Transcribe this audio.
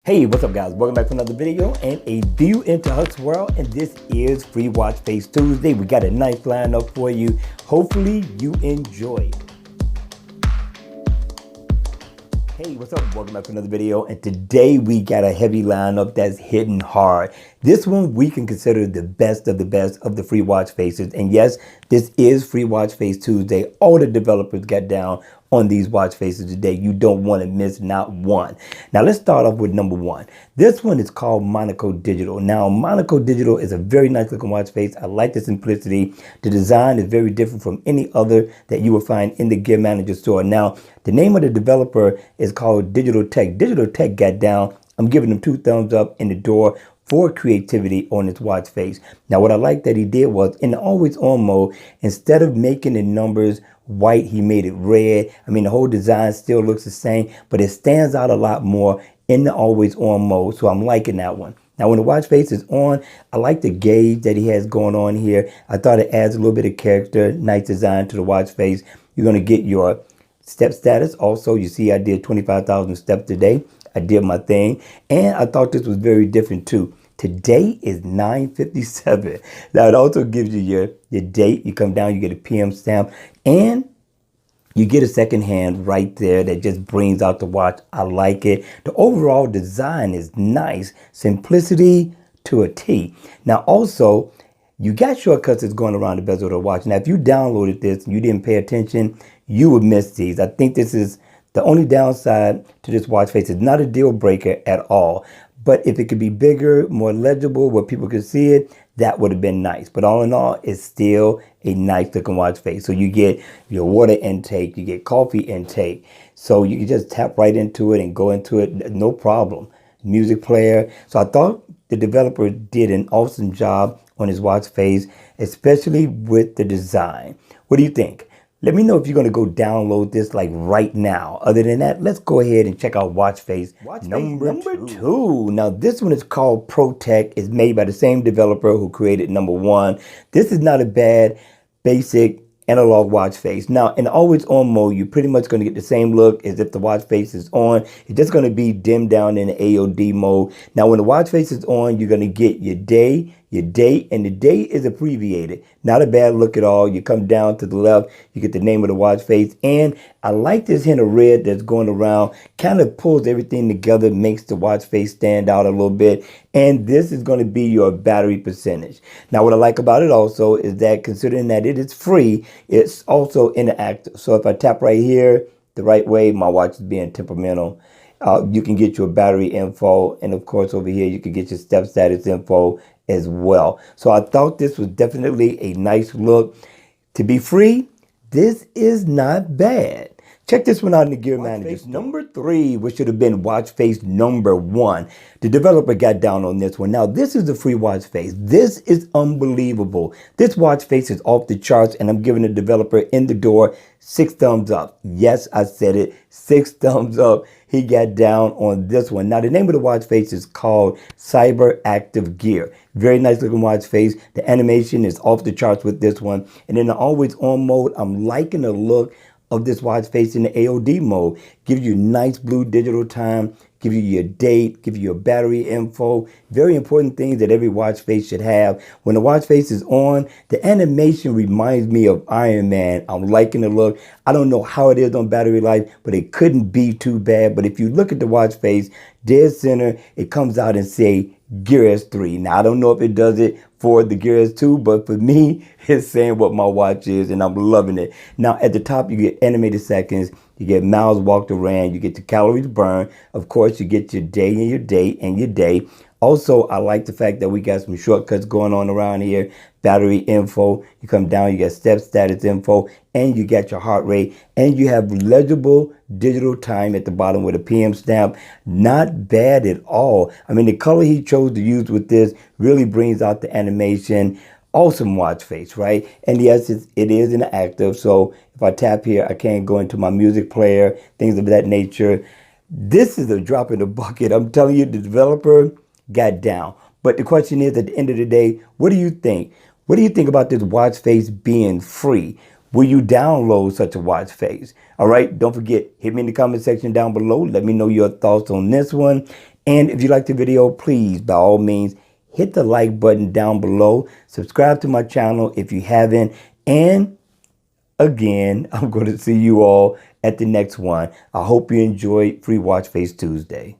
Hey, what's up guys? Welcome back to another video and a view into Huck's world, and this is Free Watch Face Tuesday. We got a nice lineup for you. Hopefully you enjoy it. Hey, what's up? Welcome back to another video, and today we got a heavy lineup that's hitting hard. This one we can consider the best of the free watch faces, and yes, this is Free Watch Face Tuesday. All the developers got down on these watch faces today. You don't want to miss not one. Now let's start off with number one. This one is called Monaco Digital. Now Monaco Digital is a very nice looking watch face. I like the simplicity. The design is very different from any other that you will find in the Gear Manager store. Now the name of the developer is called Digital Tech. Digital Tech got down. I'm giving them 2 thumbs up in the door for creativity on this watch face. Now what I like that he did was in the always on mode, instead of making the numbers white, he made it red. I mean, the whole design still looks the same, but it stands out a lot more in the always on mode. So I'm liking that one. Now when the watch face is on, I like the gauge that he has going on here. I thought it adds a little bit of character, nice design to the watch face. You're gonna get your step status. Also, you see I did 25,000 steps today. I did my thing, and I thought this was very different too. Today is 9:57. Now it also gives you your date. You come down, you get a PM stamp, and you get a second hand right there that just brings out the watch. I like it. The overall design is nice. Simplicity to a T. Now also, you got shortcuts that's going around the bezel of the watch. Now if you downloaded this and you didn't pay attention, you would miss these. I think this is the only downside to this watch face. It's not a deal breaker at all. But if it could be bigger, more legible, where people could see it, that would have been nice. But all in all, it's still a nice looking watch face. So you get your water intake, you get coffee intake. So you can just tap right into it and go into it, no problem. Music player. So I thought the developer did an awesome job on his watch face, especially with the design. What do you think? Let me know if you're going to go download this like right now. Other than that, let's go ahead and check out watch face number two. Now this one is called Protec. It's made by the same developer who created number one. This is not a bad basic analog watch face. Now in always on mode, you're pretty much going to get the same look as if the watch face is on. It's just going to be dimmed down in the AOD mode. Now when the watch face is on, you're going to get your day, your date, and the date is abbreviated. Not a bad look at all. You come down to the left, you get the name of the watch face, and I like this hint of red that's going around. Kind of pulls everything together, makes the watch face stand out a little bit, and this is going to be your battery percentage. Now what I like about it also is that considering that it is free, it's also interactive. So if I tap right here the right way, my watch is being temperamental. You can get your battery info, and of course over here you can get your step status info as well. So I thought this was definitely a nice look. To be free, this is not bad. Check this one out in the Gear Manager. Number 3, which should have been watch face number 1. The developer got down on this one. Now this is the free watch face. This is unbelievable. This watch face is off the charts, and I'm giving the developer in the door 6 thumbs up. Yes, I said it. 6 thumbs up. He got down on this one. Now the name of the watch face is called Cyberactive Gear. Very nice looking watch face. The animation is off the charts with this one. And in the always on mode, I'm liking the look of this watch face in the AOD mode. Give you nice blue digital time, give you your date, give you your battery info. Very important things that every watch face should have. When the watch face is on, the animation reminds me of Iron Man. I'm liking the look. I don't know how it is on battery life, but it couldn't be too bad. But if you look at the watch face, dead center, it coars out and say Gear S3. Now I don't know if it does it for the Gear S2, but for me, it's saying what my watch is, and I'm loving it. Now at the top, you get animated seconds, you get miles walked or ran, you get the calories burned. Of course, you get your day and your date and your day. Also, I like the fact that we got some shortcuts going on around here. Battery info, you come down, you get step status info, and you got your heart rate, and you have legible digital time at the bottom with a PM stamp. Not bad at all. I mean, the color he chose to use with this really brings out the animation. Awesome watch face, right? And yes, it is interactive. So if I tap here, I can go into my music player, things of that nature. This is a drop in the bucket. I'm telling you, the developer got down. But the question is, at the end of the day, what do you think? What do you think about this watch face being free? Will you download such a watch face? All right, don't forget, hit me in the comment section down below. Let me know your thoughts on this one. And if you like the video, please, by all means, hit the like button down below. Subscribe to my channel if you haven't. And again, I'm going to see you all at the next one. I hope you enjoy Free Watch Face Tuesday.